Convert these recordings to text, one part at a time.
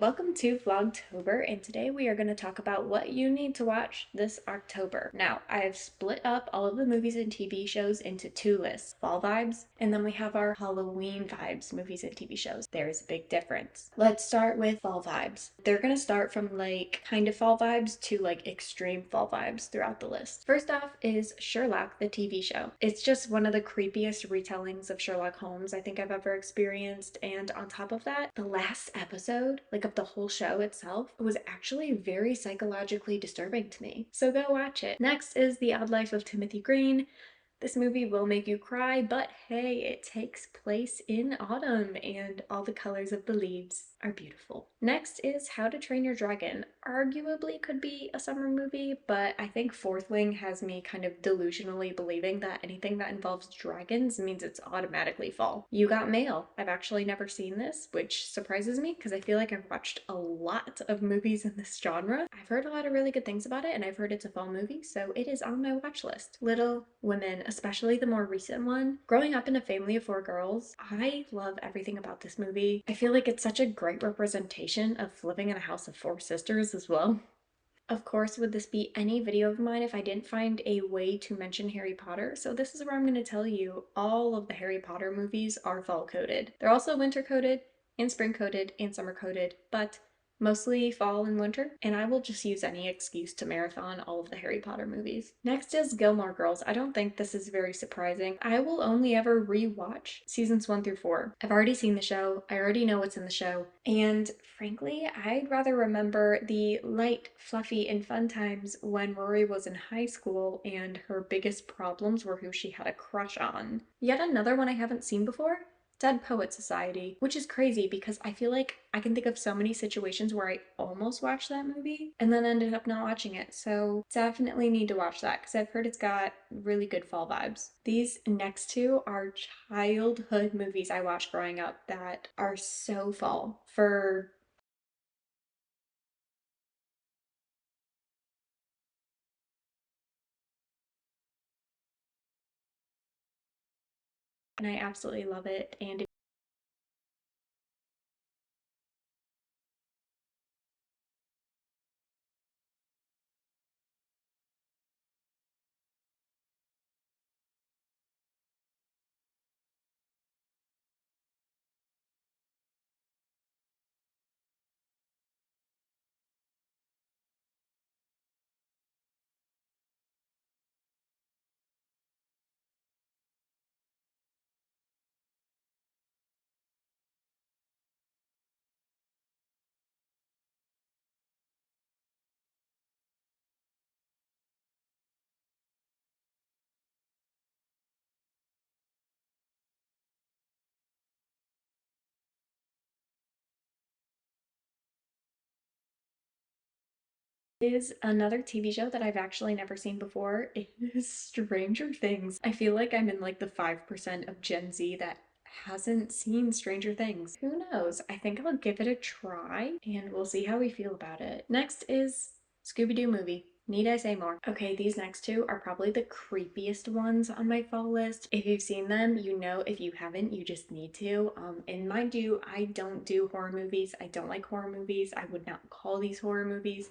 Welcome to Vlogtober, and today we are going to talk about what you need to watch this October. Now, I have split up all of the movies and TV shows into two lists, fall vibes, and then we have our Halloween vibes movies and TV shows. There is a big difference. Let's start with fall vibes. They're going to start from like kind of fall vibes to like extreme fall vibes throughout the list. First off is Sherlock, the TV show. It's just one of the creepiest retellings of Sherlock Holmes I think I've ever experienced, and on top of that, the last episode, like of the whole show itself, was actually very psychologically disturbing to me. So go watch it. Next is The Odd Life of Timothy Green. This movie will make you cry, but hey, it takes place in autumn and all the colors of the leaves are beautiful. Next is How to Train Your Dragon. Arguably could be a summer movie, but I think Fourth Wing has me kind of delusionally believing that anything that involves dragons means it's automatically fall. You Got Mail. I've actually never seen this, which surprises me because I feel like I've watched a lot of movies in this genre. I've heard a lot of really good things about it, and I've heard it's a fall movie, so it is on my watch list. Little Women, especially the more recent one. Growing up in a family of four girls, I love everything about this movie. I feel like it's such a great representation of living in a house of four sisters as well. Of course, would this be any video of mine if I didn't find a way to mention Harry Potter? So this is where I'm going to tell you all of the Harry Potter movies are fall coded. They're also winter coded and spring coded and summer coded, but mostly fall and winter, and I will just use any excuse to marathon all of the Harry Potter movies. Next is Gilmore Girls. I don't think this is very surprising. I will only ever re-watch seasons 1 through 4. I've already seen the show, I already know what's in the show, and frankly, I'd rather remember the light, fluffy, and fun times when Rory was in high school and her biggest problems were who she had a crush on. Yet another one I haven't seen before, Dead Poet Society, which is crazy because I feel like I can think of so many situations where I almost watched that movie and then ended up not watching it. So definitely need to watch that because I've heard it's got really good fall vibes. These next two are childhood movies I watched growing up that are so fall. And I absolutely love it. And is another TV show that I've actually never seen before. It is Stranger Things. I feel like I'm in like the 5% of Gen Z that hasn't seen Stranger Things. Who knows? I think I'll give it a try and we'll see how we feel about it. Next is Scooby-Doo movie. Need I say more? Okay, these next two are probably the creepiest ones on my fall list. If you've seen them, you know. If you haven't, you just need to. And mind you, I don't do horror movies. I don't like horror movies. I would not call these horror movies.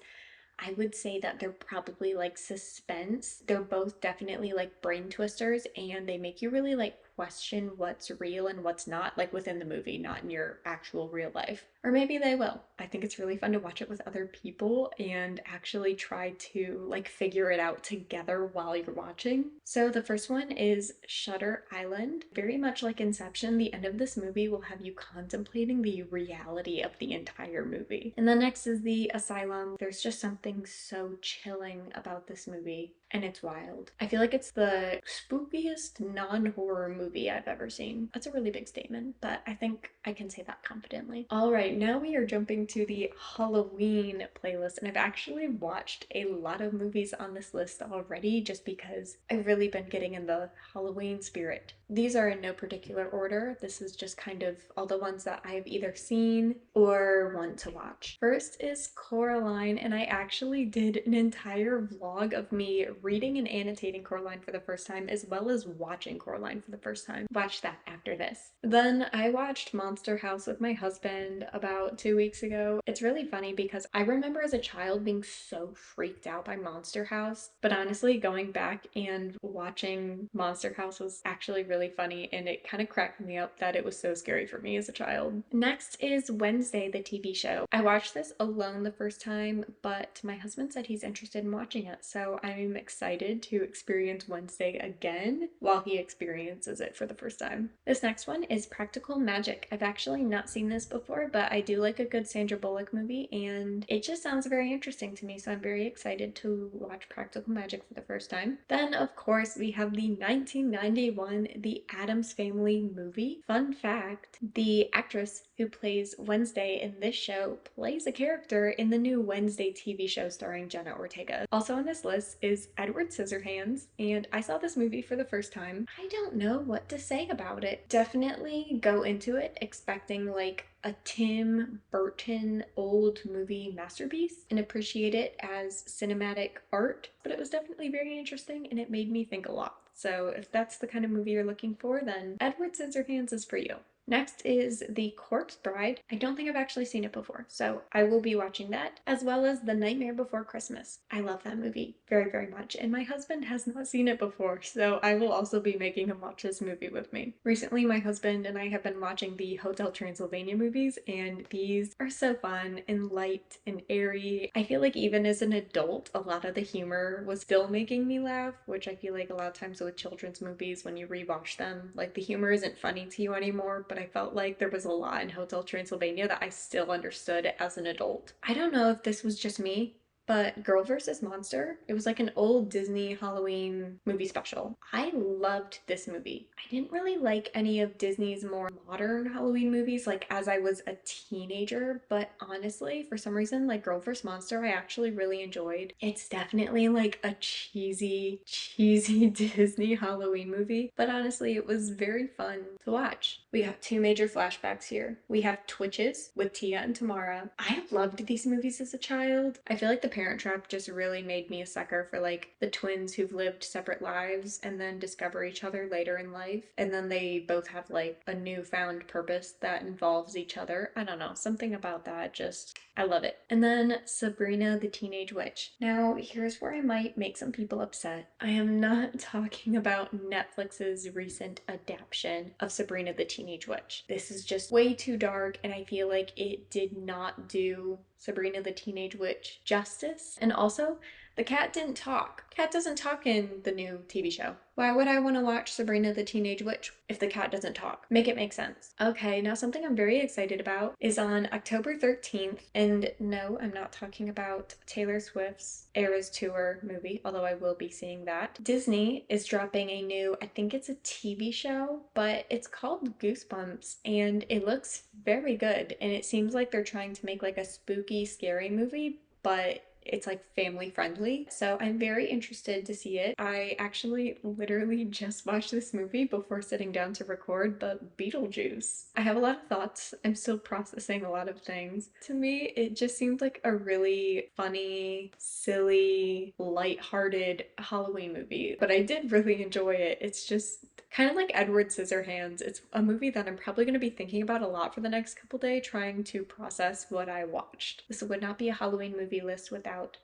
I would say that they're probably like suspense. They're both definitely like brain twisters, and they make you really like question what's real and what's not, like within the movie, not in your actual real life. Or maybe they will. I think it's really fun to watch it with other people and actually try to like figure it out together while you're watching. So the first one is Shutter Island. Very much like Inception, the end of this movie will have you contemplating the reality of the entire movie. And the next is The Asylum. There's just something so chilling about this movie, and it's wild. I feel like it's the spookiest non-horror movie I've ever seen. That's a really big statement, but I think I can say that confidently. All right, now we are jumping to the Halloween playlist, and I've actually watched a lot of movies on this list already just because I've really been getting in the Halloween spirit. These are in no particular order. This is just kind of all the ones that I've either seen or want to watch. First is Coraline, and I actually did an entire vlog of me reading and annotating Coraline for the first time as well as watching Coraline for the first first time. Watch that after this. Then I watched Monster House with my husband about 2 weeks ago. It's really funny because I remember as a child being so freaked out by Monster House, but honestly, going back and watching Monster House was actually really funny, and it kind of cracked me up that it was so scary for me as a child. Next is Wednesday, the TV show. I watched this alone the first time, but my husband said he's interested in watching it, so I'm excited to experience Wednesday again while he experiences it for the first time. This next one is Practical Magic. I've actually not seen this before, but I do like a good Sandra Bullock movie, and it just sounds very interesting to me, so I'm very excited to watch Practical Magic for the first time. Then, of course, we have the 1991 The Addams Family movie. Fun fact, the actress who plays Wednesday in this show plays a character in the new Wednesday TV show starring Jenna Ortega. Also on this list is Edward Scissorhands, and I saw this movie for the first time. I don't know what to say about it. Definitely go into it expecting like a Tim Burton old movie masterpiece and appreciate it as cinematic art, but it was definitely very interesting and it made me think a lot. So if that's the kind of movie you're looking for, then Edward Scissorhands is for you. Next is The Corpse Bride. I don't think I've actually seen it before, so I will be watching that, as well as The Nightmare Before Christmas. I love that movie very, very much, and my husband has not seen it before, so I will also be making him watch this movie with me. Recently, my husband and I have been watching the Hotel Transylvania movies, and these are so fun and light and airy. I feel like even as an adult, a lot of the humor was still making me laugh, which I feel like a lot of times with children's movies, when you rewatch them, like the humor isn't funny to you anymore, but I felt like there was a lot in Hotel Transylvania that I still understood as an adult. I don't know if this was just me, but Girl vs. Monster, it was like an old Disney Halloween movie special. I loved this movie. I didn't really like any of Disney's more modern Halloween movies like as I was a teenager, but honestly, for some reason, like Girl vs. Monster, I actually really enjoyed. It's definitely like a cheesy Disney Halloween movie, but honestly, it was very fun to watch. We have two major flashbacks here. We have Twitches with Tia and Tamara. I loved these movies as a child. I feel like The Parent Trap just really made me a sucker for like the twins who've lived separate lives and then discover each other later in life. And then they both have like a newfound purpose that involves each other. I don't know, something about that just, I love it. And then Sabrina the Teenage Witch. Now, here's where I might make some people upset. I am not talking about Netflix's recent adaptation of Sabrina the Teenage Witch. This is just way too dark, and I feel like it did not do Sabrina the Teenage Witch justice. And also, the cat didn't talk. Cat doesn't talk in the new TV show. Why would I want to watch Sabrina the Teenage Witch if the cat doesn't talk? Make it make sense. Okay, now something I'm very excited about is on October 13th, and no, I'm not talking about Taylor Swift's Eras Tour movie, although I will be seeing that. Disney is dropping a new, I think it's a TV show, but it's called Goosebumps, and it looks very good, and it seems like they're trying to make like a spooky, scary movie, but it's like family friendly. So I'm very interested to see it. I actually literally just watched this movie before sitting down to record, but Beetlejuice. I have a lot of thoughts. I'm still processing a lot of things. To me, it just seemed like a really funny, silly, lighthearted Halloween movie, but I did really enjoy it. It's just kind of like Edward Scissorhands. It's a movie that I'm probably going to be thinking about a lot for the next couple days, trying to process what I watched. This would not be a Halloween movie list without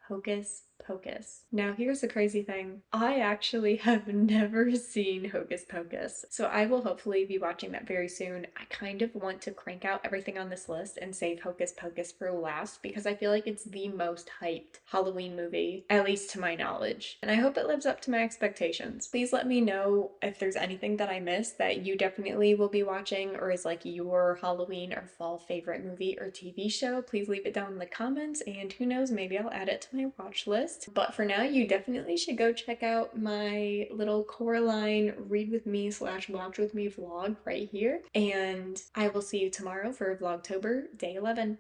Hocus Pocus. Now here's the crazy thing. I actually have never seen Hocus Pocus, so I will hopefully be watching that very soon. I kind of want to crank out everything on this list and save Hocus Pocus for last because I feel like it's the most hyped Halloween movie, at least to my knowledge, and I hope it lives up to my expectations. Please let me know if there's anything that I missed that you definitely will be watching or is like your Halloween or fall favorite movie or TV show. Please leave it down in the comments, and who knows, maybe I'll add it to my watch list. But for now, you definitely should go check out my little Coraline read with me / watch with me vlog right here. And I will see you tomorrow for Vlogtober day 11.